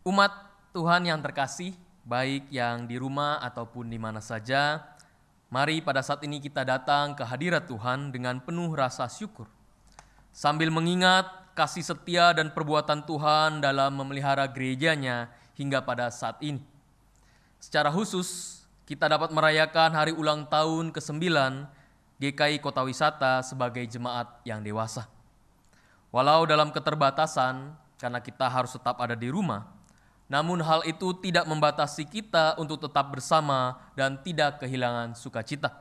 Umat Tuhan yang terkasih, baik yang di rumah ataupun di mana saja, mari pada saat ini kita datang ke hadirat Tuhan dengan penuh rasa syukur. Sambil mengingat kasih setia dan perbuatan Tuhan dalam memelihara gerejanya hingga pada saat ini. Secara khusus, kita dapat merayakan hari ulang tahun ke-9 GKI Kota Wisata sebagai jemaat yang dewasa. Walau dalam keterbatasan, karena kita harus tetap ada di rumah, namun hal itu tidak membatasi kita untuk tetap bersama dan tidak kehilangan sukacita.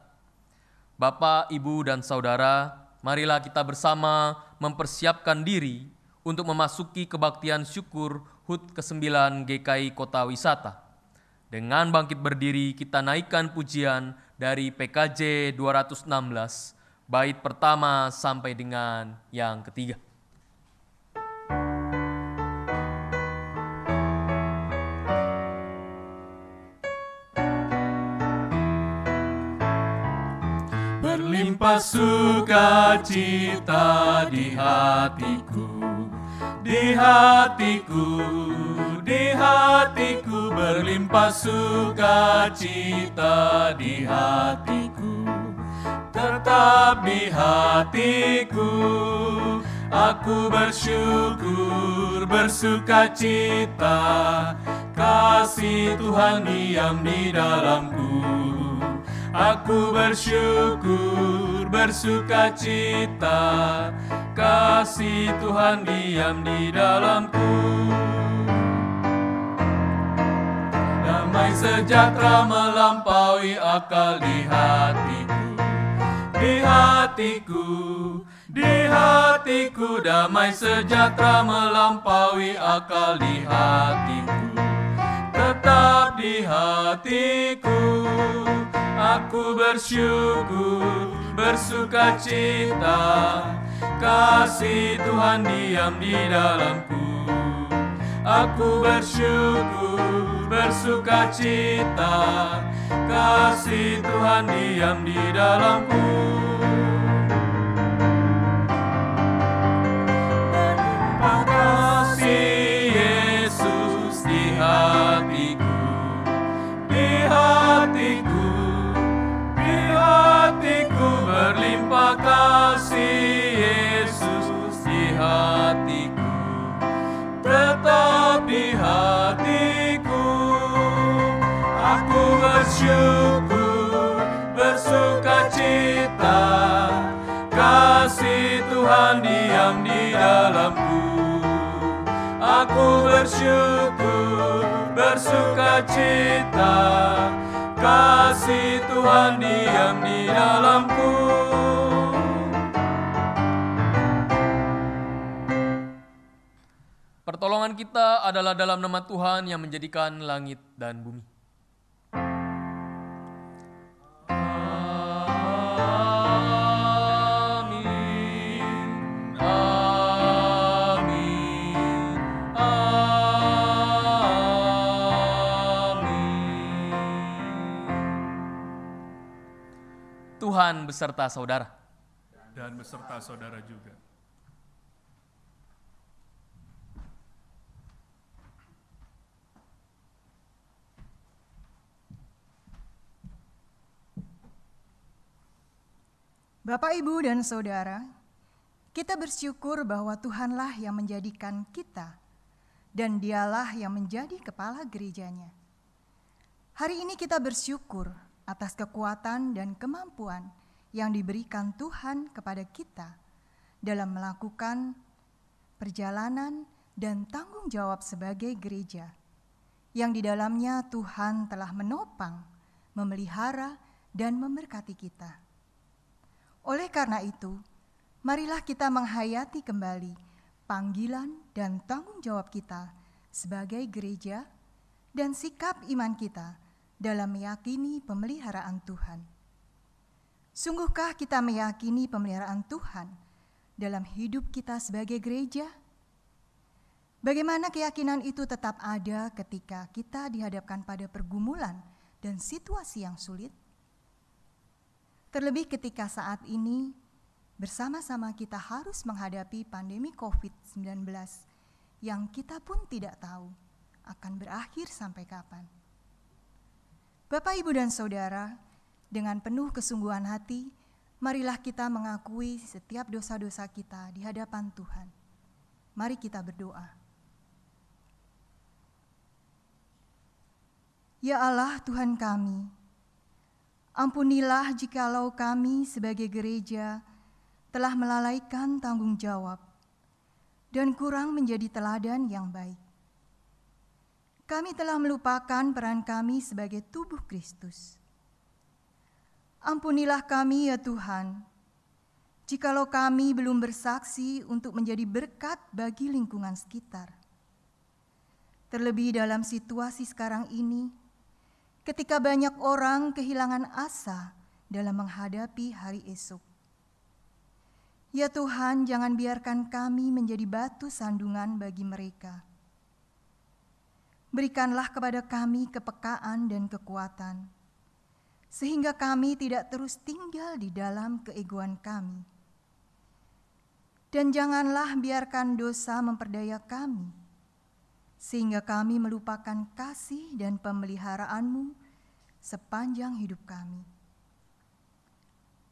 Bapak, Ibu, dan Saudara, marilah kita bersama mempersiapkan diri untuk memasuki kebaktian syukur HUT ke-9 GKI Kota Wisata. Dengan bangkit berdiri, kita naikkan pujian dari PKJ 216, bait pertama sampai dengan yang ketiga. Berlimpah sukacita di hatiku, di hatiku, di hatiku. Berlimpah sukacita di hatiku, tetap di hatiku. Aku bersyukur, bersukacita, kasih Tuhan diam di dalamku. Aku bersyukur, bersukacita, kasih Tuhan diam di dalamku. Damai sejahtera melampaui akal di hatiku, di hatiku, di hatiku. Damai sejahtera melampaui akal di hatiku, tetap di hatiku. Aku bersyukur, bersukacita, kasih Tuhan diam di dalamku. Aku bersyukur, bersukacita, kasih Tuhan diam di dalamku. Berlimpah kasih Yesus di hatiku, di hatiku. Berlimpah kasih Yesus di hatiku, tetap di hatiku. Aku bersyukur, bersukacita, kasih Tuhan diam di dalamku. Aku bersyukur, bersukacita, kasih Tuhan diam di dalamku. Pertolongan kita adalah dalam nama Tuhan yang menjadikan langit dan bumi. Amin, amin, amin. Tuhan beserta saudara. Dan beserta saudara juga. Bapak, Ibu, dan Saudara, kita bersyukur bahwa Tuhanlah yang menjadikan kita dan Dialah yang menjadi kepala gerejanya. Hari ini kita bersyukur atas kekuatan dan kemampuan yang diberikan Tuhan kepada kita dalam melakukan perjalanan dan tanggung jawab sebagai gereja, yang di dalamnya Tuhan telah menopang, memelihara, dan memberkati kita. Oleh karena itu, marilah kita menghayati kembali panggilan dan tanggung jawab kita sebagai gereja dan sikap iman kita dalam meyakini pemeliharaan Tuhan. Sungguhkah kita meyakini pemeliharaan Tuhan dalam hidup kita sebagai gereja? Bagaimana keyakinan itu tetap ada ketika kita dihadapkan pada pergumulan dan situasi yang sulit? Terlebih ketika saat ini bersama-sama kita harus menghadapi pandemi COVID-19 yang kita pun tidak tahu akan berakhir sampai kapan. Bapak, Ibu, dan Saudara, dengan penuh kesungguhan hati, marilah kita mengakui setiap dosa-dosa kita di hadapan Tuhan. Mari kita berdoa. Ya Allah Tuhan kami, ampunilah jikalau kami sebagai gereja telah melalaikan tanggung jawab dan kurang menjadi teladan yang baik. Kami telah melupakan peran kami sebagai tubuh Kristus. Ampunilah kami ya Tuhan, jikalau kami belum bersaksi untuk menjadi berkat bagi lingkungan sekitar. Terlebih dalam situasi sekarang ini, ketika banyak orang kehilangan asa dalam menghadapi hari esok. Ya Tuhan, jangan biarkan kami menjadi batu sandungan bagi mereka. Berikanlah kepada kami kepekaan dan kekuatan, sehingga kami tidak terus tinggal di dalam keegoan kami. Dan janganlah biarkan dosa memperdaya kami, sehingga kami melupakan kasih dan pemeliharaan-Mu sepanjang hidup kami.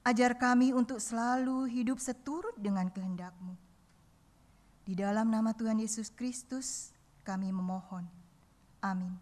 Ajar kami untuk selalu hidup seturut dengan kehendak-Mu. Di dalam nama Tuhan Yesus Kristus kami memohon. Amin.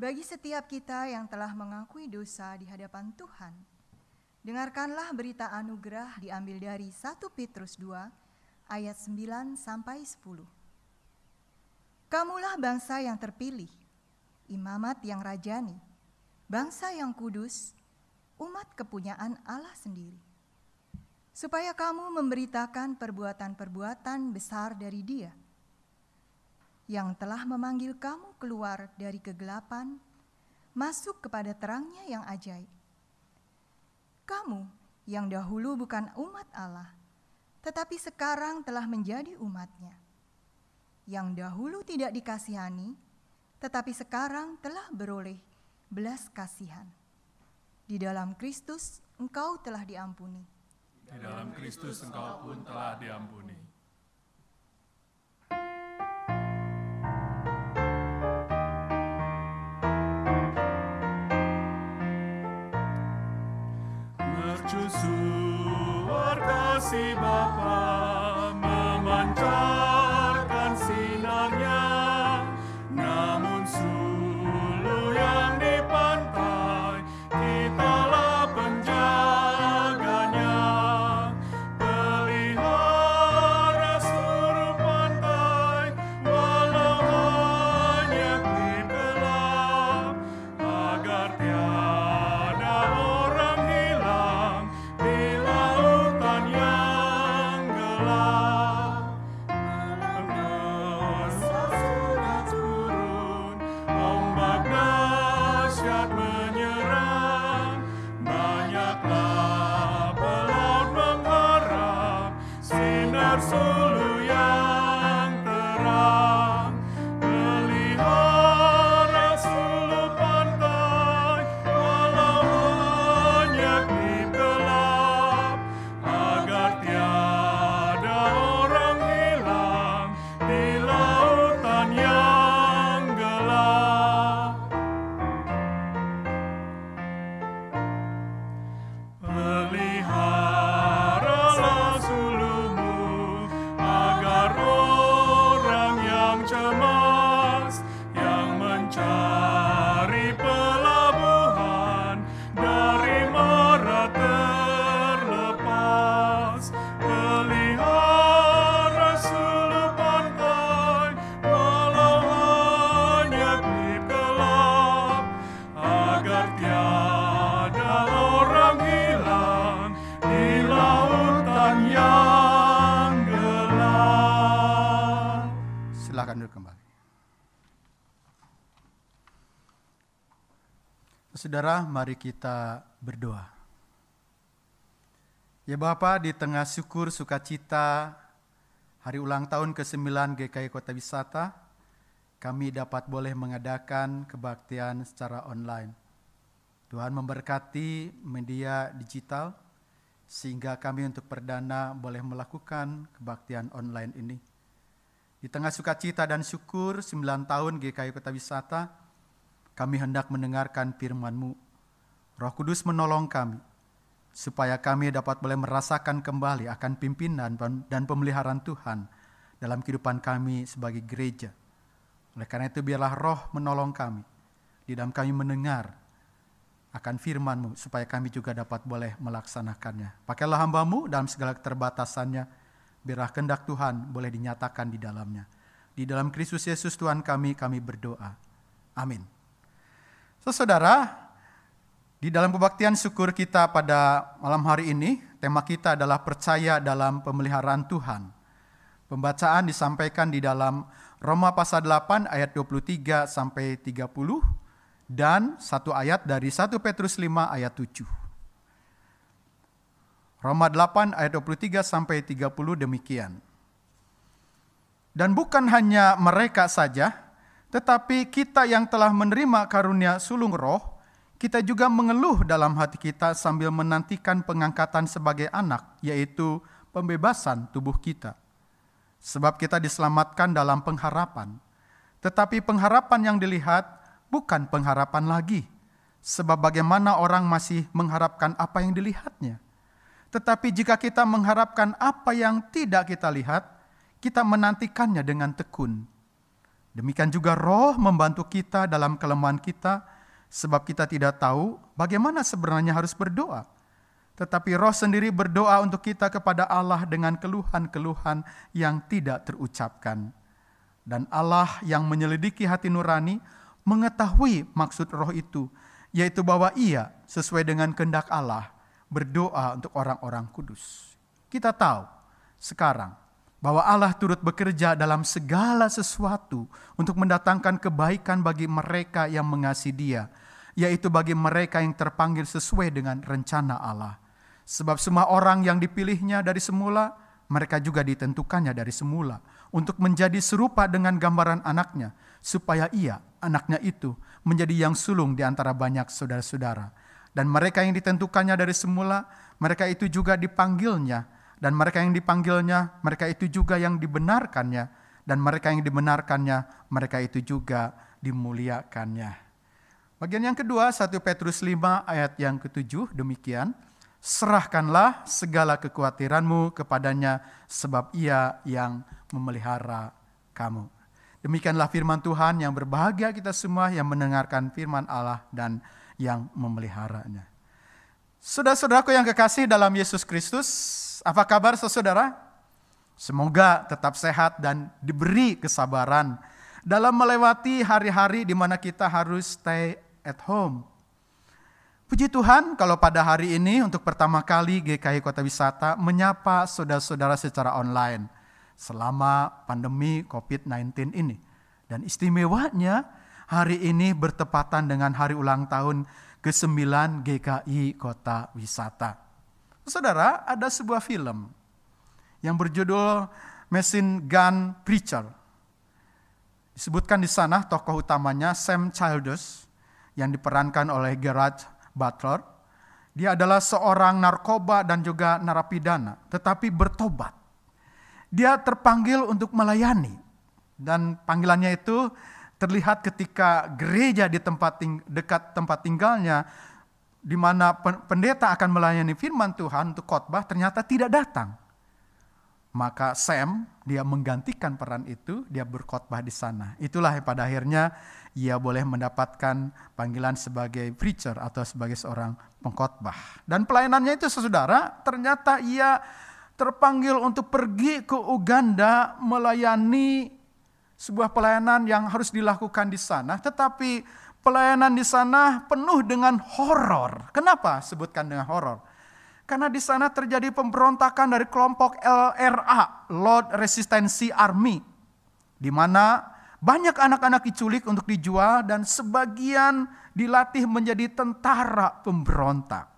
Bagi setiap kita yang telah mengakui dosa di hadapan Tuhan, dengarkanlah berita anugerah diambil dari 1 Petrus 2 ayat 9 sampai 10. Kamulah bangsa yang terpilih, imamat yang rajani, bangsa yang kudus, umat kepunyaan Allah sendiri, supaya kamu memberitakan perbuatan-perbuatan besar dari Dia, yang telah memanggil kamu keluar dari kegelapan, masuk kepada terangnya yang ajaib. Kamu yang dahulu bukan umat Allah, tetapi sekarang telah menjadi umat-Nya. Yang dahulu tidak dikasihani, tetapi sekarang telah beroleh belas kasihan. Di dalam Kristus engkau telah diampuni. Di dalam Kristus engkau pun telah diampuni. mercusuar kasih Bapa, memancarkan sinarnya, namun sulu yang di pantai, kitalah penjaganya. Pelihara seluruh pantai, walau hanya klip gelap, agar tiada orang hilang di lautan yang gelap. Malam sudah turun, ombak dahsyat menyerang, banyaklah pelaut mengharap sinar sulu yang terang. Pelihara sulu pantai, walau hanya klip gelap, agar tiada orang hilang di lautan yang gelap. Peliharalah sulumu, agar orang yang cemas, yang mencari pelabuhan, dari mara terlepas. Pelihara sulu pantai, walau hanya klip gelap, agar tiada orang hilang di lautan yang gelap. Silakan duduk kembali. Saudara, mari kita berdoa. Ya Bapa, di tengah syukur sukacita hari ulang tahun ke-9 GKI Kota Wisata, kami dapat boleh mengadakan kebaktian secara online. Tuhan memberkati media digital, sehingga kami untuk perdana boleh melakukan kebaktian online ini. Di tengah sukacita dan syukur 9 tahun GKI Kota Wisata, kami hendak mendengarkan firman-Mu. Roh Kudus menolong kami, supaya kami dapat boleh merasakan kembali akan pimpinan dan pemeliharaan Tuhan dalam kehidupan kami sebagai gereja. Oleh karena itu biarlah Roh menolong kami, di dalam kami mendengar akan firman-Mu, supaya kami juga dapat boleh melaksanakannya. Pakailah hamba-Mu dalam segala keterbatasannya, biarlah kehendak Tuhan boleh dinyatakan di dalamnya. Di dalam Kristus Yesus Tuhan kami berdoa. Amin. Saudara, di dalam kebaktian syukur kita pada malam hari ini, tema kita adalah percaya dalam pemeliharaan Tuhan. Pembacaan disampaikan di dalam Roma pasal 8 ayat 23 sampai 30 dan satu ayat dari 1 Petrus 5 ayat 7. Roma 8 ayat 23 sampai 30 demikian. Dan bukan hanya mereka saja, tetapi kita yang telah menerima karunia sulung roh, kita juga mengeluh dalam hati kita sambil menantikan pengangkatan sebagai anak, yaitu pembebasan tubuh kita. Sebab kita diselamatkan dalam pengharapan. Tetapi pengharapan yang dilihat bukan pengharapan lagi. Sebab bagaimana orang masih mengharapkan apa yang dilihatnya. Tetapi jika kita mengharapkan apa yang tidak kita lihat, kita menantikannya dengan tekun. Demikian juga Roh membantu kita dalam kelemahan kita, sebab kita tidak tahu bagaimana sebenarnya harus berdoa. Tetapi Roh sendiri berdoa untuk kita kepada Allah dengan keluhan-keluhan yang tidak terucapkan. Dan Allah yang menyelidiki hati nurani mengetahui maksud Roh itu, yaitu bahwa Ia sesuai dengan kehendak Allah berdoa untuk orang-orang kudus. Kita tahu sekarang bahwa Allah turut bekerja dalam segala sesuatu untuk mendatangkan kebaikan bagi mereka yang mengasihi Dia, yaitu bagi mereka yang terpanggil sesuai dengan rencana Allah. Sebab semua orang yang dipilihnya dari semula, mereka juga ditentukannya dari semula untuk menjadi serupa dengan gambaran anaknya, supaya Ia, anaknya itu, menjadi yang sulung di antara banyak saudara-saudara. Dan mereka yang ditentukannya dari semula, mereka itu juga dipanggilnya. Dan mereka yang dipanggilnya, mereka itu juga yang dibenarkannya. Dan mereka yang dibenarkannya, mereka itu juga dimuliakannya. Bagian yang kedua, 1 Petrus 5 ayat yang ke-7, demikian. Serahkanlah segala kekhawatiranmu kepadanya, sebab Ia yang memelihara kamu. Demikianlah firman Tuhan. Yang berbahagia kita semua yang mendengarkan firman Allah dan yang memeliharanya. Saudara-saudaraku yang kekasih dalam Yesus Kristus, apa kabar saudara? Semoga tetap sehat dan diberi kesabaran dalam melewati hari-hari di mana kita harus stay at home. Puji Tuhan kalau pada hari ini untuk pertama kali GKI Kota Wisata menyapa saudara-saudara secara online selama pandemi COVID-19 ini. Dan istimewanya hari ini bertepatan dengan hari ulang tahun ke-9 GKI Kota Wisata. Saudara, ada sebuah film yang berjudul Machine Gun Preacher. Disebutkan di sana tokoh utamanya Sam Childs yang diperankan oleh Gerard Butler. Dia adalah seorang narkoba dan juga narapidana, tetapi bertobat. Dia terpanggil untuk melayani, dan panggilannya itu terlihat ketika gereja di dekat tempat tinggalnya, di mana pendeta akan melayani firman Tuhan untuk khotbah, ternyata tidak datang. Maka Sam, dia menggantikan peran itu, dia berkhotbah di sana. Itulah yang pada akhirnya ia boleh mendapatkan panggilan sebagai preacher atau sebagai seorang pengkhotbah. Dan pelayanannya itu saudara, ternyata ia terpanggil untuk pergi ke Uganda melayani sebuah pelayanan yang harus dilakukan di sana. Tetapi pelayanan di sana penuh dengan horor. Kenapa sebutkan dengan horor? Karena di sana terjadi pemberontakan dari kelompok LRA, Lord Resistance Army, di mana banyak anak-anak diculik untuk dijual dan sebagian dilatih menjadi tentara pemberontak.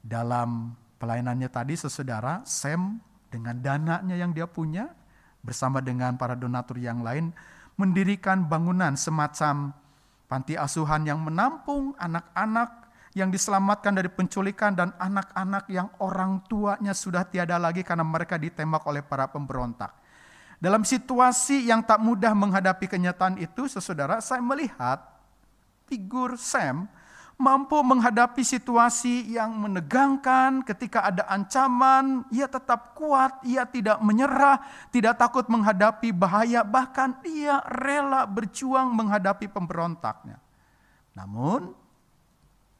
Dalam pelayanannya tadi, saudara, Sam dengan dananya yang dia punya, bersama dengan para donatur yang lain, mendirikan bangunan semacam panti asuhan yang menampung anak-anak yang diselamatkan dari penculikan dan anak-anak yang orang tuanya sudah tiada lagi karena mereka ditembak oleh para pemberontak. Dalam situasi yang tak mudah menghadapi kenyataan itu, saudara, saya melihat figur Sam mampu menghadapi situasi yang menegangkan. Ketika ada ancaman, ia tetap kuat, ia tidak menyerah, tidak takut menghadapi bahaya, bahkan ia rela berjuang menghadapi pemberontaknya. Namun,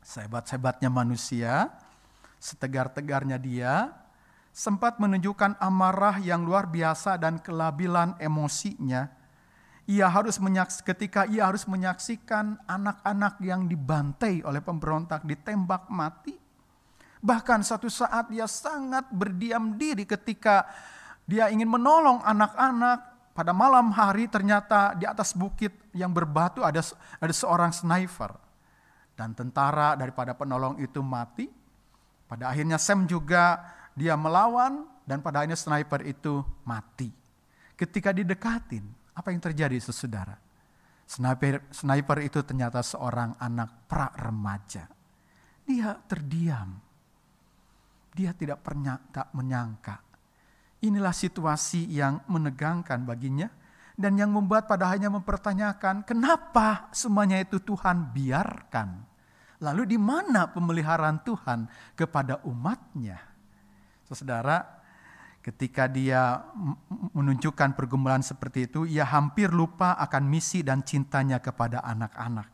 sehebat-hebatnya manusia, setegar-tegarnya dia, sempat menunjukkan amarah yang luar biasa dan kelabilan emosinya. Ketika ia harus menyaksikan anak-anak yang dibantai oleh pemberontak, ditembak mati. Bahkan satu saat dia sangat berdiam diri ketika dia ingin menolong anak-anak. Pada malam hari ternyata di atas bukit yang berbatu ada seorang sniper. Dan tentara daripada penolong itu mati. Pada akhirnya Sam juga dia melawan dan pada akhirnya sniper itu mati. Ketika didekatin, apa yang terjadi saudara? Sniper itu ternyata seorang anak pra-remaja. Dia terdiam. Dia tak menyangka. Inilah situasi yang menegangkan baginya. Dan yang membuat pada akhirnya mempertanyakan, kenapa semuanya itu Tuhan biarkan? Lalu di mana pemeliharaan Tuhan kepada umatnya? Saudara, ketika dia menunjukkan pergumulan seperti itu, ia hampir lupa akan misi dan cintanya kepada anak-anak.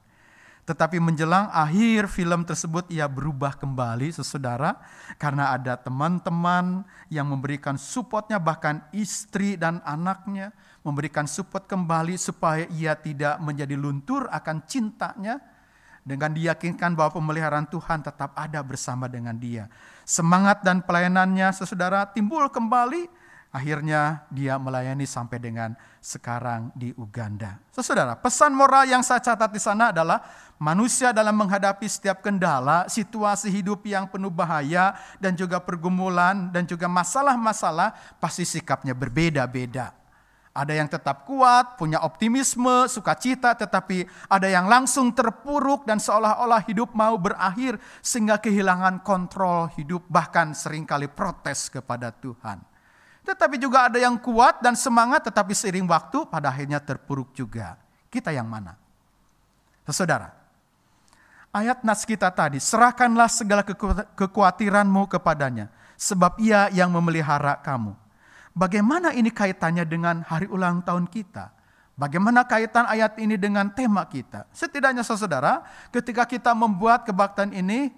Tetapi menjelang akhir film tersebut ia berubah kembali, saudara, karena ada teman-teman yang memberikan supportnya, bahkan istri dan anaknya memberikan support kembali supaya ia tidak menjadi luntur akan cintanya, dengan diyakinkan bahwa pemeliharaan Tuhan tetap ada bersama dengan dia. Semangat dan pelayanannya, saudara, timbul kembali. Akhirnya dia melayani sampai dengan sekarang di Uganda. Saudara, pesan moral yang saya catat di sana adalah manusia dalam menghadapi setiap kendala, situasi hidup yang penuh bahaya dan juga pergumulan dan juga masalah-masalah, pasti sikapnya berbeda-beda. Ada yang tetap kuat, punya optimisme, sukacita, tetapi ada yang langsung terpuruk dan seolah-olah hidup mau berakhir sehingga kehilangan kontrol hidup, bahkan seringkali protes kepada Tuhan. Tetapi juga ada yang kuat dan semangat, tetapi seiring waktu pada akhirnya terpuruk juga. Kita yang mana? Saudara, Ayat nas kita tadi, serahkanlah segala kekhawatiranmu kepadanya, sebab Ia yang memelihara kamu. Bagaimana ini kaitannya dengan hari ulang tahun kita? Bagaimana kaitan ayat ini dengan tema kita? Setidaknya saudara, ketika kita membuat kebaktian ini,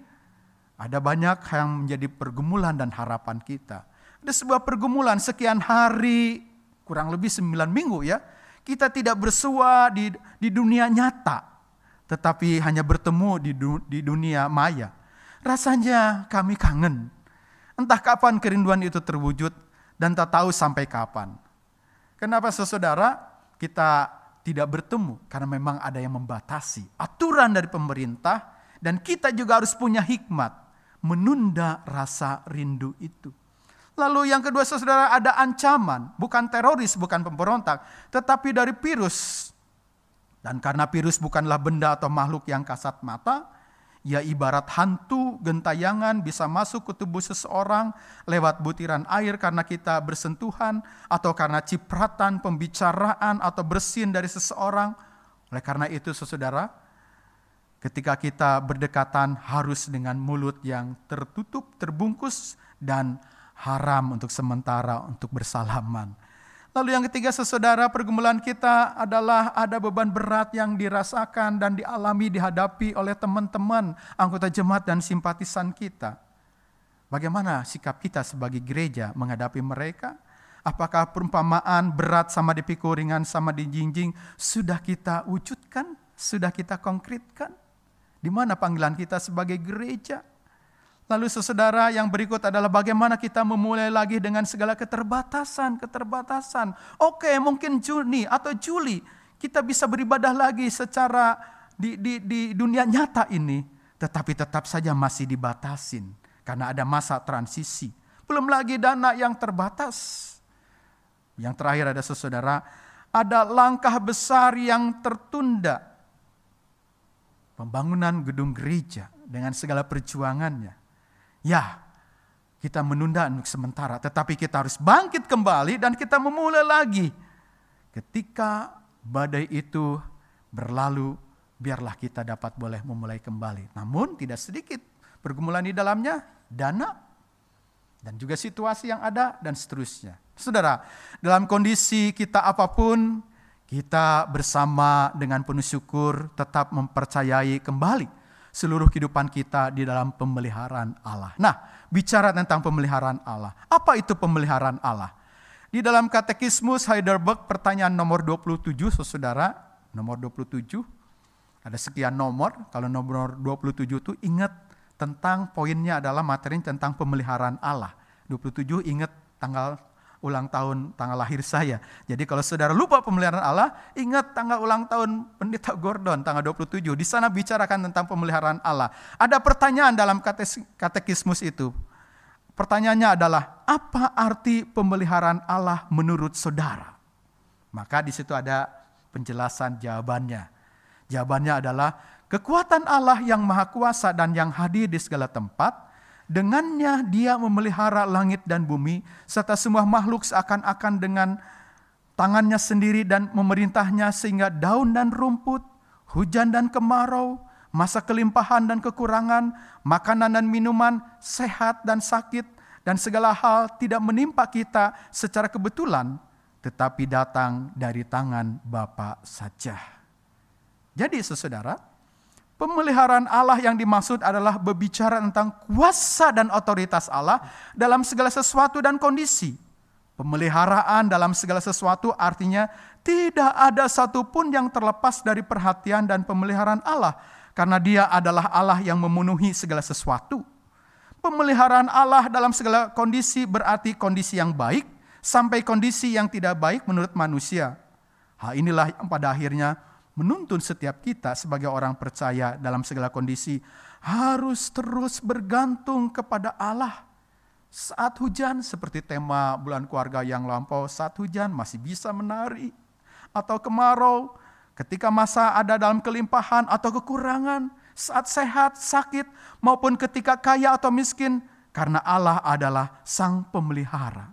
ada banyak yang menjadi pergumulan dan harapan kita. Ada sebuah pergumulan sekian hari, kurang lebih 9 minggu ya. Kita tidak bersua di dunia nyata, tetapi hanya bertemu di dunia maya. Rasanya kami kangen. Entah kapan kerinduan itu terwujud dan tak tahu sampai kapan. Kenapa saudara kita tidak bertemu? Karena memang ada yang membatasi. Aturan dari pemerintah dan kita juga harus punya hikmat. Menunda rasa rindu itu. Lalu yang kedua saudara, ada ancaman. Bukan teroris, bukan pemberontak. Tetapi dari virus. Dan karena virus bukanlah benda atau makhluk yang kasat mata, ia ibarat hantu gentayangan bisa masuk ke tubuh seseorang lewat butiran air karena kita bersentuhan, atau karena cipratan, pembicaraan, atau bersin dari seseorang. Oleh karena itu saudara, ketika kita berdekatan harus dengan mulut yang tertutup, terbungkus, dan haram untuk sementara untuk bersalaman. Lalu yang ketiga saudara, pergumulan kita adalah ada beban berat yang dirasakan dan dialami, dihadapi oleh teman-teman, anggota jemaat dan simpatisan kita. Bagaimana sikap kita sebagai gereja menghadapi mereka? Apakah perumpamaan berat sama dipikul, ringan sama dijinjing sudah kita wujudkan? Sudah kita konkretkan? Di mana panggilan kita sebagai gereja? Lalu saudara, yang berikut adalah bagaimana kita memulai lagi dengan segala keterbatasan. Oke, mungkin Juni atau Juli kita bisa beribadah lagi secara di dunia nyata ini. Tetapi tetap saja masih dibatasin karena ada masa transisi. Belum lagi dana yang terbatas. Yang terakhir ada saudara, ada langkah besar yang tertunda. Pembangunan gedung gereja dengan segala perjuangannya. Ya, kita menunda untuk sementara, tetapi kita harus bangkit kembali dan kita memulai lagi. Ketika badai itu berlalu, biarlah kita dapat boleh memulai kembali. Namun tidak sedikit pergumulan di dalamnya, dana, dan juga situasi yang ada, dan seterusnya. Saudara, dalam kondisi kita apapun, kita bersama dengan penuh syukur tetap mempercayai kembali seluruh kehidupan kita di dalam pemeliharaan Allah. Nah, bicara tentang pemeliharaan Allah. Apa itu pemeliharaan Allah? Di dalam Katekismus Heidelberg pertanyaan nomor 27, saudara, nomor 27, ada sekian nomor. Kalau nomor 27 itu ingat tentang poinnya adalah materi tentang pemeliharaan Allah. 27 ingat tanggal ulang tahun, tanggal lahir saya. Jadi kalau saudara lupa pemeliharaan Allah, ingat tanggal ulang tahun Pendeta Gordon, tanggal 27. Di sana bicarakan tentang pemeliharaan Allah. Ada pertanyaan dalam katekismus itu. Pertanyaannya adalah, apa arti pemeliharaan Allah menurut saudara? Maka di situ ada penjelasan jawabannya. Jawabannya adalah, kekuatan Allah yang maha kuasa dan yang hadir di segala tempat, dengannya dia memelihara langit dan bumi, serta semua makhluk seakan-akan dengan tangannya sendiri dan memerintahnya sehingga daun dan rumput, hujan dan kemarau, masa kelimpahan dan kekurangan, makanan dan minuman, sehat dan sakit, dan segala hal tidak menimpa kita secara kebetulan, tetapi datang dari tangan Bapa saja. Jadi saudara, pemeliharaan Allah yang dimaksud adalah berbicara tentang kuasa dan otoritas Allah dalam segala sesuatu dan kondisi. Pemeliharaan dalam segala sesuatu artinya tidak ada satupun yang terlepas dari perhatian dan pemeliharaan Allah, karena Dia adalah Allah yang memenuhi segala sesuatu. Pemeliharaan Allah dalam segala kondisi berarti kondisi yang baik sampai kondisi yang tidak baik menurut manusia. Hal inilah yang pada akhirnya menuntun setiap kita sebagai orang percaya dalam segala kondisi harus terus bergantung kepada Allah. Saat hujan, seperti tema bulan keluarga yang lampau, saat hujan masih bisa menari. Atau kemarau, ketika masa ada dalam kelimpahan atau kekurangan, saat sehat, sakit, maupun ketika kaya atau miskin, karena Allah adalah sang pemelihara.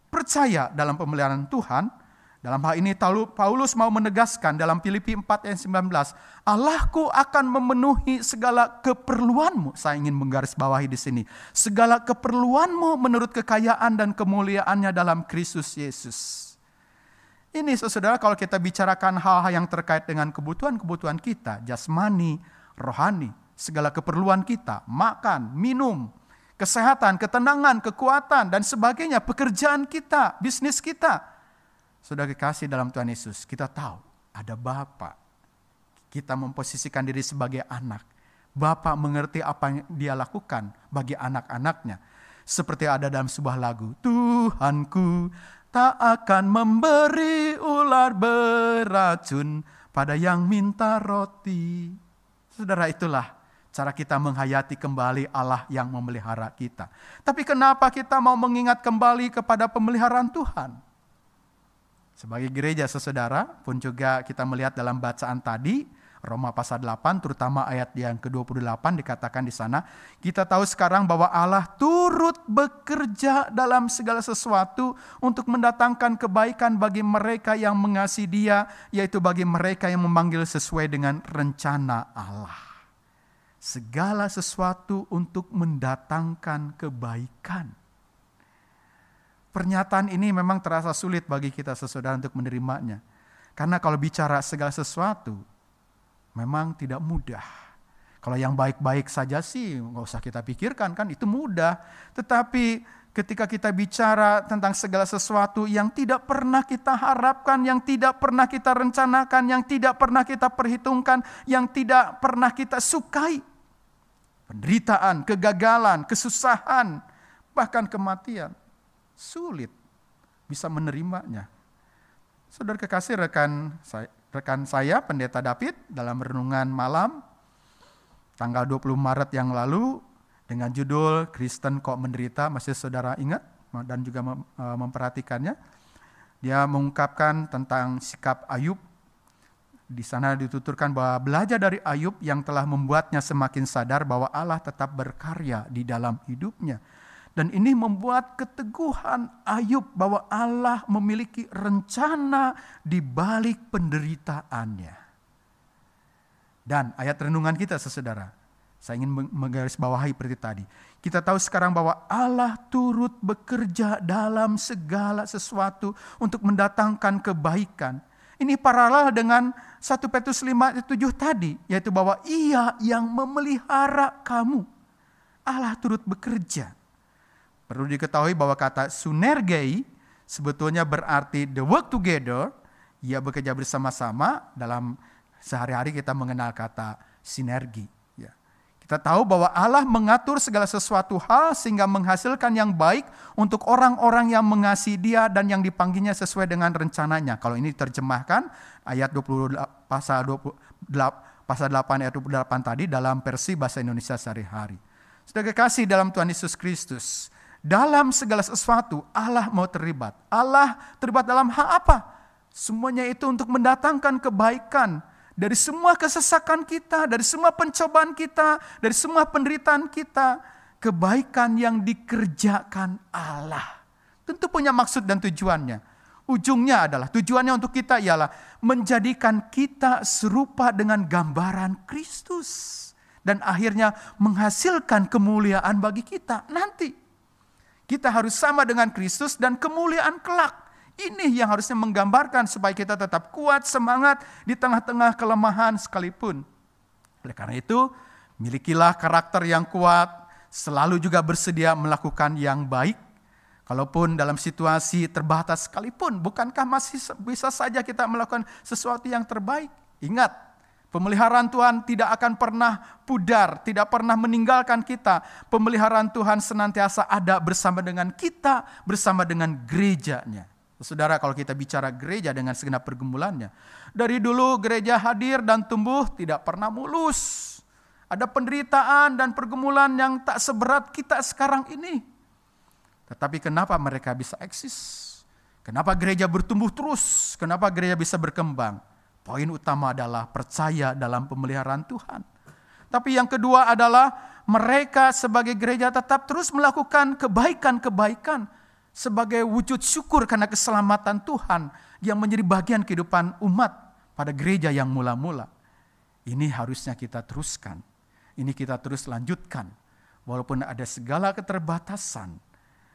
Percaya dalam pemeliharaan Tuhan, Dalam hal ini Paulus mau menegaskan dalam Filipi 4 ayat 19, Allahku akan memenuhi segala keperluanmu. Saya ingin menggarisbawahi di sini. Segala keperluanmu menurut kekayaan dan kemuliaannya dalam Kristus Yesus. Ini saudara, kalau kita bicarakan hal-hal yang terkait dengan kebutuhan-kebutuhan kita, jasmani, rohani, segala keperluan kita, makan, minum, kesehatan, ketenangan, kekuatan, dan sebagainya, pekerjaan kita, bisnis kita. Sudah kekasih dalam Tuhan Yesus, kita tahu ada Bapa. Kita memposisikan diri sebagai anak. Bapa mengerti apa yang dia lakukan bagi anak-anaknya. Seperti ada dalam sebuah lagu, Tuhanku tak akan memberi ular beracun pada yang minta roti. Saudara, itulah cara kita menghayati kembali Allah yang memelihara kita. Tapi kenapa kita mau mengingat kembali kepada pemeliharaan Tuhan? Sebagai gereja saudara pun juga kita melihat dalam bacaan tadi, Roma pasal 8 terutama ayat yang ke-28 dikatakan di sana, kita tahu sekarang bahwa Allah turut bekerja dalam segala sesuatu untuk mendatangkan kebaikan bagi mereka yang mengasihi Dia, yaitu bagi mereka yang memanggil sesuai dengan rencana Allah. Segala sesuatu untuk mendatangkan kebaikan. Pernyataan ini memang terasa sulit bagi kita saudara untuk menerimanya. Karena kalau bicara segala sesuatu, memang tidak mudah. Kalau yang baik-baik saja sih nggak usah kita pikirkan, kan itu mudah. Tetapi ketika kita bicara tentang segala sesuatu yang tidak pernah kita harapkan, yang tidak pernah kita rencanakan, yang tidak pernah kita perhitungkan, yang tidak pernah kita sukai. Penderitaan, kegagalan, kesusahan, bahkan kematian. Sulit bisa menerimanya. Saudara kekasih, rekan saya Pendeta David dalam renungan malam tanggal 20 Maret yang lalu dengan judul Kristen Kok Menderita, masih saudara ingat dan juga memperhatikannya. Dia mengungkapkan tentang sikap Ayub. Di sana dituturkan bahwa belajar dari Ayub yang telah membuatnya semakin sadar bahwa Allah tetap berkarya di dalam hidupnya. Dan ini membuat keteguhan Ayub bahwa Allah memiliki rencana di balik penderitaannya. Dan ayat renungan kita saudara, saya ingin menggarisbawahi seperti tadi. Kita tahu sekarang bahwa Allah turut bekerja dalam segala sesuatu untuk mendatangkan kebaikan. Ini paralel dengan 1 Petrus 5 ayat 7 tadi, yaitu bahwa Ia yang memelihara kamu. Allah turut bekerja. Perlu diketahui bahwa kata sunergei sebetulnya berarti the work together, ia bekerja bersama-sama. Dalam sehari-hari kita mengenal kata sinergi. Ya. Kita tahu bahwa Allah mengatur segala sesuatu hal sehingga menghasilkan yang baik untuk orang-orang yang mengasihi Dia dan yang dipanggilnya sesuai dengan rencananya. Kalau ini diterjemahkan ayat 8 ayat 28 tadi dalam versi bahasa Indonesia sehari-hari. Sudah kekasih dalam Tuhan Yesus Kristus, dalam segala sesuatu Allah mau terlibat. Allah terlibat dalam hal apa? Semuanya itu untuk mendatangkan kebaikan dari semua kesesakan kita, dari semua pencobaan kita, dari semua penderitaan kita. Kebaikan yang dikerjakan Allah. Tentu punya maksud dan tujuannya. Ujungnya adalah, tujuannya untuk kita ialah menjadikan kita serupa dengan gambaran Kristus. Dan akhirnya menghasilkan kemuliaan bagi kita nanti. Kita harus sama dengan Kristus dan kemuliaan kelak. Ini yang harusnya menggambarkan supaya kita tetap kuat, semangat di tengah-tengah kelemahan sekalipun. Oleh karena itu, milikilah karakter yang kuat, selalu juga bersedia melakukan yang baik. Kalaupun dalam situasi terbatas sekalipun, bukankah masih bisa saja kita melakukan sesuatu yang terbaik? Ingat, pemeliharaan Tuhan tidak akan pernah pudar, tidak pernah meninggalkan kita. Pemeliharaan Tuhan senantiasa ada bersama dengan kita, bersama dengan gerejanya. Saudara, kalau kita bicara gereja dengan segenap pergumulannya, dari dulu gereja hadir dan tumbuh tidak pernah mulus. Ada penderitaan dan pergumulan yang tak seberat kita sekarang ini. Tetapi kenapa mereka bisa eksis? Kenapa gereja bertumbuh terus? Kenapa gereja bisa berkembang? Poin utama adalah percaya dalam pemeliharaan Tuhan. Tapi yang kedua adalah mereka sebagai gereja tetap terus melakukan kebaikan-kebaikan sebagai wujud syukur karena keselamatan Tuhan yang menjadi bagian kehidupan umat pada gereja yang mula-mula. Ini harusnya kita teruskan. Ini kita terus lanjutkan. Walaupun ada segala keterbatasan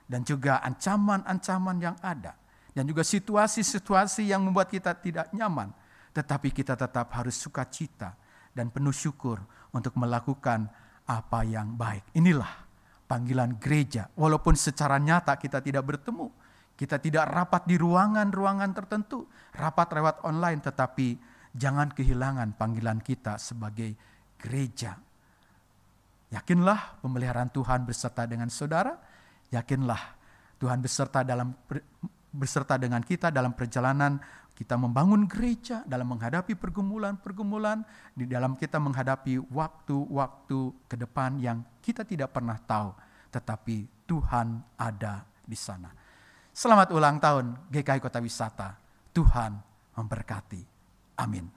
dan juga ancaman-ancaman yang ada. Dan juga situasi-situasi yang membuat kita tidak nyaman. Tetapi kita tetap harus sukacita dan penuh syukur untuk melakukan apa yang baik. Inilah panggilan gereja. Walaupun secara nyata kita tidak bertemu. Kita tidak rapat di ruangan-ruangan tertentu. Rapat lewat online, tetapi jangan kehilangan panggilan kita sebagai gereja. Yakinlah pemeliharaan Tuhan beserta dengan saudara. Yakinlah Tuhan beserta dengan kita dalam perjalanan kita membangun gereja, dalam menghadapi pergumulan-pergumulan, di dalam kita menghadapi waktu-waktu ke depan yang kita tidak pernah tahu, tetapi Tuhan ada di sana. Selamat ulang tahun GKI Kota Wisata. Tuhan memberkati. Amin.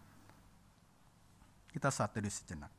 Kita satu di sejenak.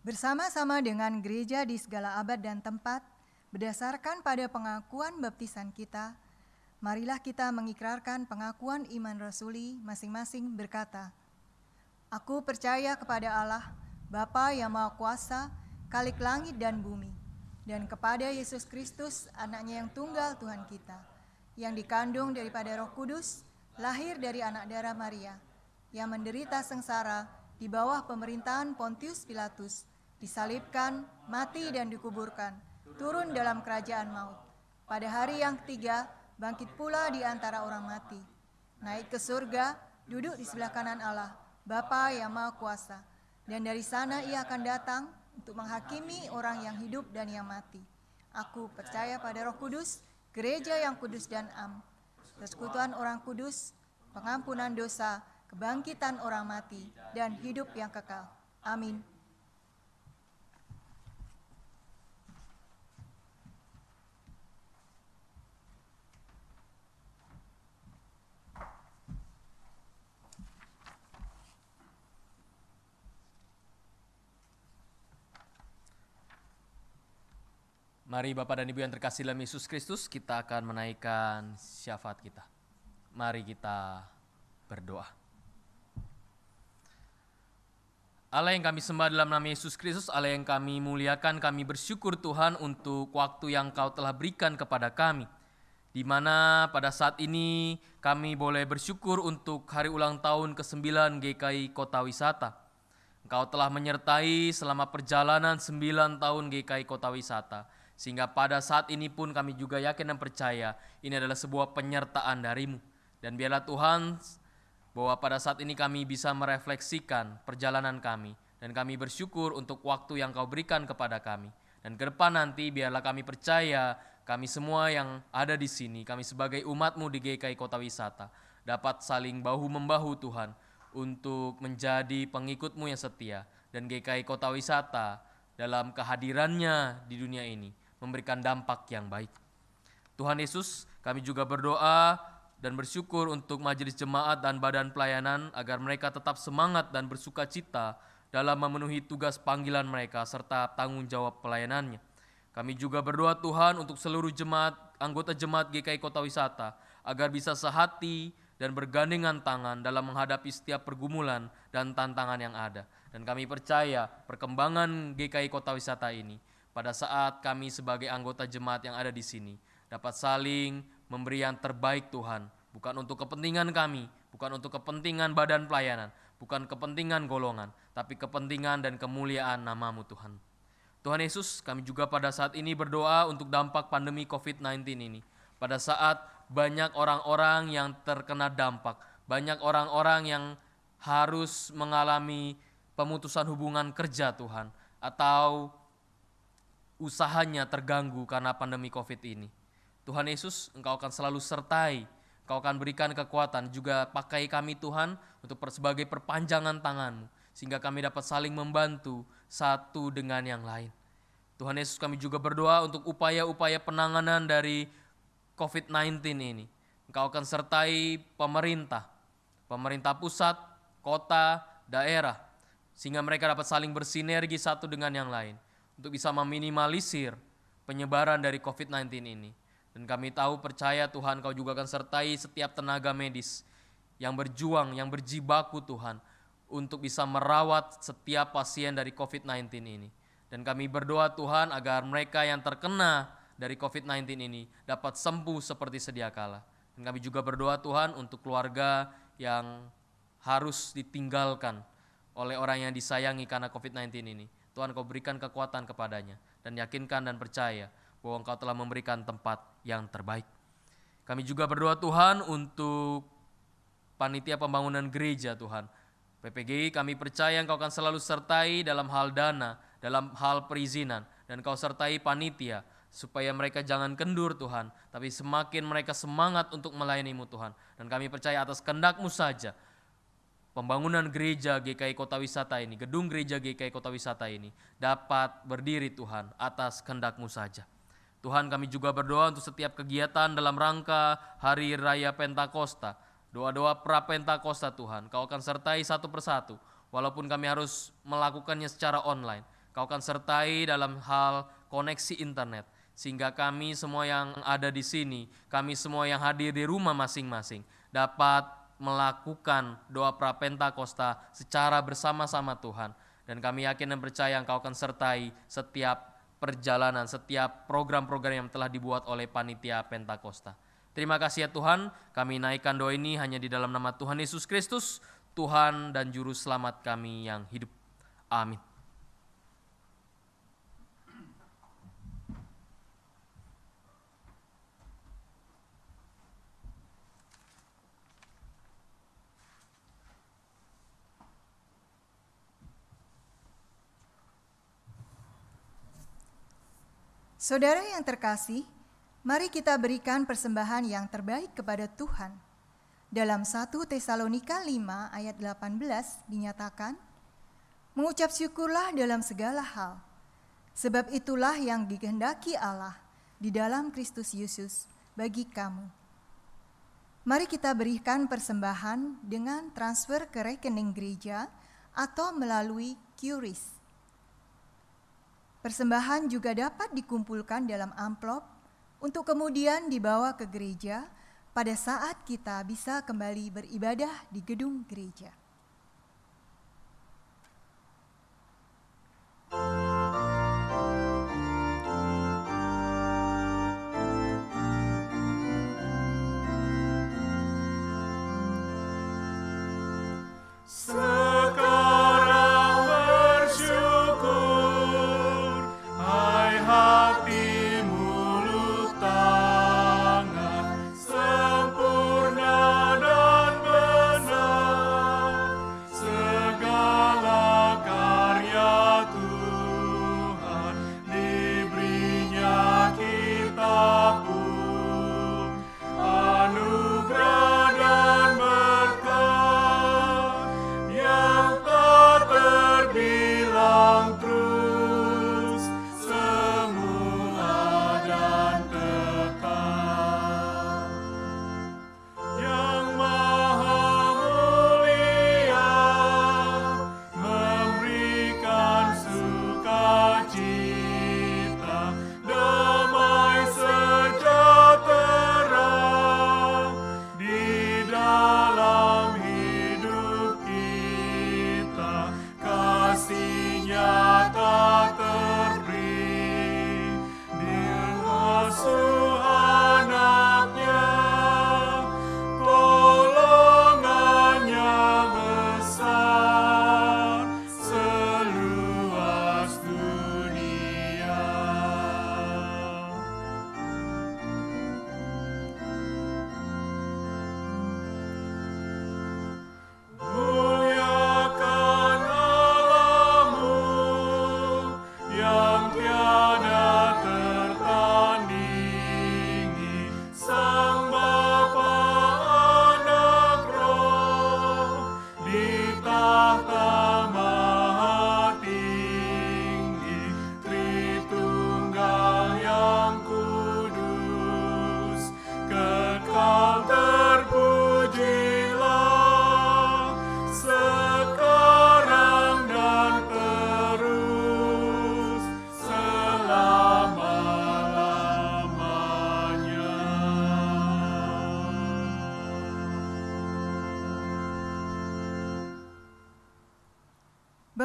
Bersama-sama dengan gereja di segala abad dan tempat, berdasarkan pada pengakuan baptisan kita, marilah kita mengikrarkan pengakuan iman rasuli masing-masing berkata, Aku percaya kepada Allah, Bapa yang Maha Kuasa, Khalik langit dan bumi, dan kepada Yesus Kristus, anaknya yang tunggal Tuhan kita, yang dikandung daripada Roh Kudus, lahir dari anak darah Maria, yang menderita sengsara di bawah pemerintahan Pontius Pilatus, disalibkan, mati dan dikuburkan, turun dalam kerajaan maut. Pada hari yang ketiga, bangkit pula di antara orang mati. Naik ke surga, duduk di sebelah kanan Allah, Bapa yang Maha Kuasa. Dan dari sana ia akan datang untuk menghakimi orang yang hidup dan yang mati. Aku percaya pada Roh Kudus, gereja yang kudus dan am, persekutuan orang kudus, pengampunan dosa, kebangkitan orang mati, dan hidup yang kekal. Amin. Mari Bapak dan Ibu yang terkasih dalam Yesus Kristus, kita akan menaikkan syafaat kita. Mari kita berdoa. Allah yang kami sembah dalam nama Yesus Kristus, Allah yang kami muliakan, kami bersyukur Tuhan untuk waktu yang Kau telah berikan kepada kami, di mana pada saat ini kami boleh bersyukur untuk hari ulang tahun ke-9 GKI Kota Wisata. Engkau telah menyertai selama perjalanan 9 tahun GKI Kota Wisata, sehingga pada saat ini pun kami juga yakin dan percaya ini adalah sebuah penyertaan dari-Mu. Dan biarlah Tuhan, bahwa pada saat ini kami bisa merefleksikan perjalanan kami, dan kami bersyukur untuk waktu yang Kau berikan kepada kami. Dan ke depan nanti biarlah kami percaya, kami semua yang ada di sini, kami sebagai umat-Mu di GKI Kota Wisata, dapat saling bahu-membahu Tuhan, untuk menjadi pengikut-Mu yang setia. Dan GKI Kota Wisata dalam kehadirannya di dunia ini memberikan dampak yang baik. Tuhan Yesus, kami juga berdoa dan bersyukur untuk majelis jemaat dan badan pelayanan agar mereka tetap semangat dan bersuka cita dalam memenuhi tugas panggilan mereka serta tanggung jawab pelayanannya. Kami juga berdoa Tuhan untuk seluruh jemaat, anggota jemaat GKI Kota Wisata agar bisa sehati dan bergandengan tangan dalam menghadapi setiap pergumulan dan tantangan yang ada. Dan kami percaya perkembangan GKI Kota Wisata ini pada saat kami sebagai anggota jemaat yang ada di sini dapat saling memberi yang terbaik Tuhan, bukan untuk kepentingan kami, bukan untuk kepentingan badan pelayanan, bukan kepentingan golongan, tapi kepentingan dan kemuliaan nama-Mu Tuhan. Tuhan Yesus, kami juga pada saat ini berdoa untuk dampak pandemi COVID-19 ini. Pada saat banyak orang-orang yang terkena dampak, banyak orang-orang yang harus mengalami pemutusan hubungan kerja Tuhan, atau usahanya terganggu karena pandemi COVID ini. Tuhan Yesus, Engkau akan selalu sertai Kau akan berikan kekuatan, juga pakai kami Tuhan untuk sebagai perpanjangan tangan-Mu, sehingga kami dapat saling membantu satu dengan yang lain. Tuhan Yesus, kami juga berdoa untuk upaya-upaya penanganan dari COVID-19 ini. Engkau akan sertai pemerintah pusat, kota, daerah, sehingga mereka dapat saling bersinergi satu dengan yang lain untuk bisa meminimalisir penyebaran dari COVID-19 ini. Dan kami tahu, percaya Tuhan, Kau juga akan sertai setiap tenaga medis yang berjuang, yang berjibaku Tuhan, untuk bisa merawat setiap pasien dari COVID-19 ini. Dan kami berdoa Tuhan agar mereka yang terkena dari COVID-19 ini dapat sembuh seperti sedia kala. Dan kami juga berdoa Tuhan untuk keluarga yang harus ditinggalkan oleh orang yang disayangi karena COVID-19 ini. Tuhan, Kau berikan kekuatan kepadanya dan yakinkan dan percaya bahwa Engkau telah memberikan tempat yang terbaik. Kami juga berdoa Tuhan untuk panitia pembangunan gereja Tuhan. PPGI, kami percaya Engkau akan selalu sertai dalam hal dana, dalam hal perizinan, dan Kau sertai panitia supaya mereka jangan kendur Tuhan, tapi semakin mereka semangat untuk melayani-Mu Tuhan. Dan kami percaya atas kehendak-Mu saja pembangunan gereja GKI Kota Wisata ini, gedung gereja GKI Kota Wisata ini dapat berdiri Tuhan atas kehendak-Mu saja. Tuhan, kami juga berdoa untuk setiap kegiatan dalam rangka Hari Raya Pentakosta, doa-doa pra-Pentakosta Tuhan, Kau akan sertai satu persatu, walaupun kami harus melakukannya secara online. Kau akan sertai dalam hal koneksi internet, sehingga kami semua yang ada di sini, kami semua yang hadir di rumah masing-masing, dapat melakukan doa pra-Pentakosta secara bersama-sama Tuhan. Dan kami yakin dan percaya Engkau akan sertai setiap perjalanan, setiap program-program yang telah dibuat oleh panitia Pentakosta. Terima kasih ya Tuhan, kami naikkan doa ini hanya di dalam nama Tuhan Yesus Kristus, Tuhan dan Juru Selamat kami yang hidup. Amin. Saudara yang terkasih, mari kita berikan persembahan yang terbaik kepada Tuhan. Dalam 1 Tesalonika 5 ayat 18 dinyatakan, mengucap syukurlah dalam segala hal, sebab itulah yang dikehendaki Allah di dalam Kristus Yesus bagi kamu. Mari kita berikan persembahan dengan transfer ke rekening gereja atau melalui QRIS. Persembahan juga dapat dikumpulkan dalam amplop untuk kemudian dibawa ke gereja pada saat kita bisa kembali beribadah di gedung gereja.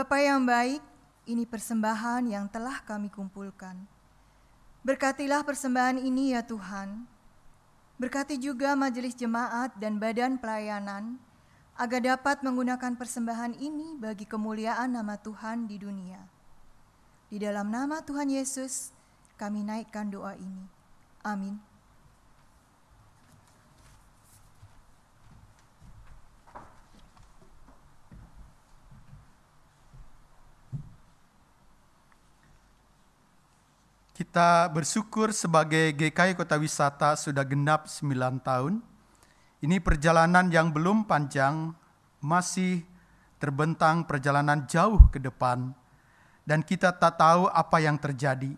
Bapa yang baik, ini persembahan yang telah kami kumpulkan. Berkatilah persembahan ini ya Tuhan. Berkati juga majelis jemaat dan badan pelayanan, agar dapat menggunakan persembahan ini bagi kemuliaan nama Tuhan di dunia. Di dalam nama Tuhan Yesus, kami naikkan doa ini. Amin. Kita bersyukur sebagai GKI Kota Wisata sudah genap 9 tahun. Ini perjalanan yang belum panjang, masih terbentang perjalanan jauh ke depan. Dan kita tak tahu apa yang terjadi.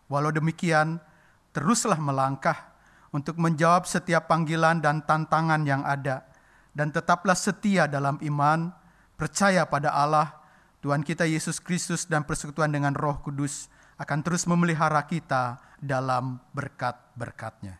Walau demikian, teruslah melangkah untuk menjawab setiap panggilan dan tantangan yang ada. Dan tetaplah setia dalam iman, percaya pada Allah, Tuhan kita Yesus Kristus dan persekutuan dengan Roh Kudus akan terus memelihara kita dalam berkat-berkat-Nya.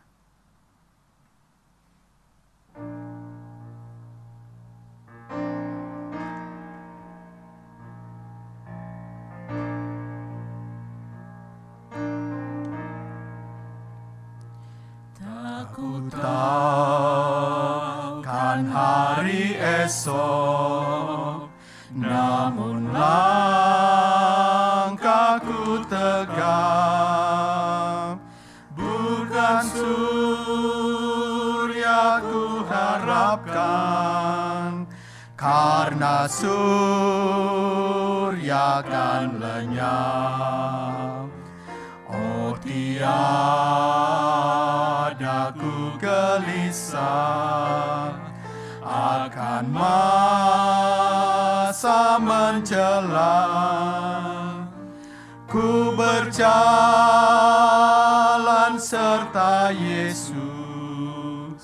Aku tahu kan hari esok, namun langkahku tegap. Bukan surya ku harapkan, karena surya kan lenyap. Oh tiada ku gelisah akan masa menjelang. Ku berjalan serta Yesus,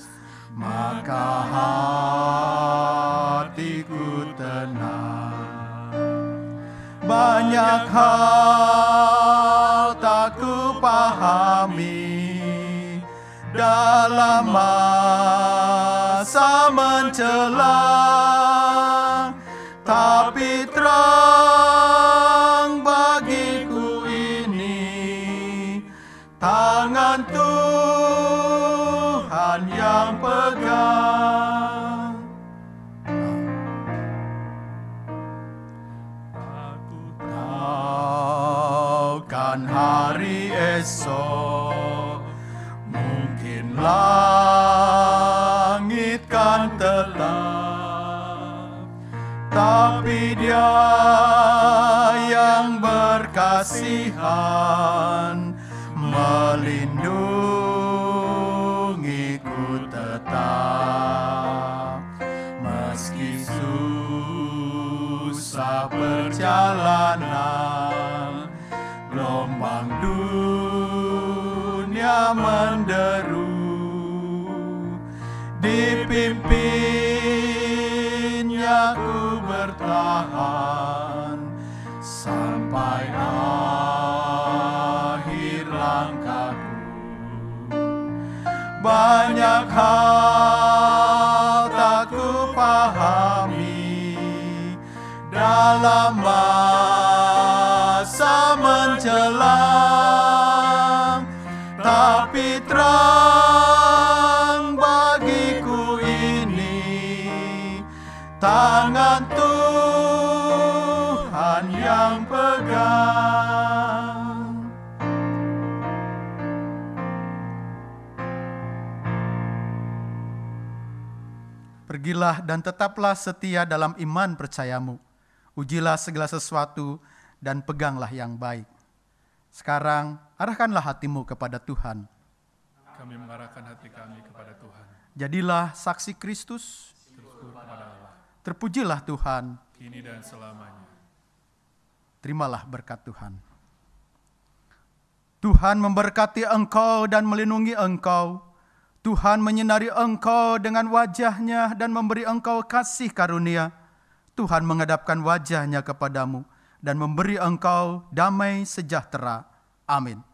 maka hatiku tenang. Banyak hal tak ku pahami dalam masa menjelang, tapi terang bagiku ini tangan Tuhan yang pegang. Aku tahu kan hari esok mungkin langit kan tetap, tapi Dia yang berkasihan melindungiku tetap. Meski susah perjalanan, gelombang dunia menderu, dipimpinnya ku bertahan sampai akhir langkahku. Banyak hal tak ku pahami dalam masa menjelang, tapi terang bagiku ini tangan Tuhan yang pegang. Pergilah dan tetaplah setia dalam iman percayamu. Ujilah segala sesuatu dan peganglah yang baik. Sekarang arahkanlah hatimu kepada Tuhan. Kami mengarahkan hati kami kepada Tuhan. Jadilah saksi Kristus. Terusku kepada Allah, Terpujilah Tuhan. kini dan selamanya. Terimalah berkat Tuhan. Tuhan memberkati engkau dan melindungi engkau. Tuhan menyinari engkau dengan wajah-Nya dan memberi engkau kasih karunia. Tuhan menghadapkan wajah-Nya kepadamu dan memberi engkau damai sejahtera. Amin.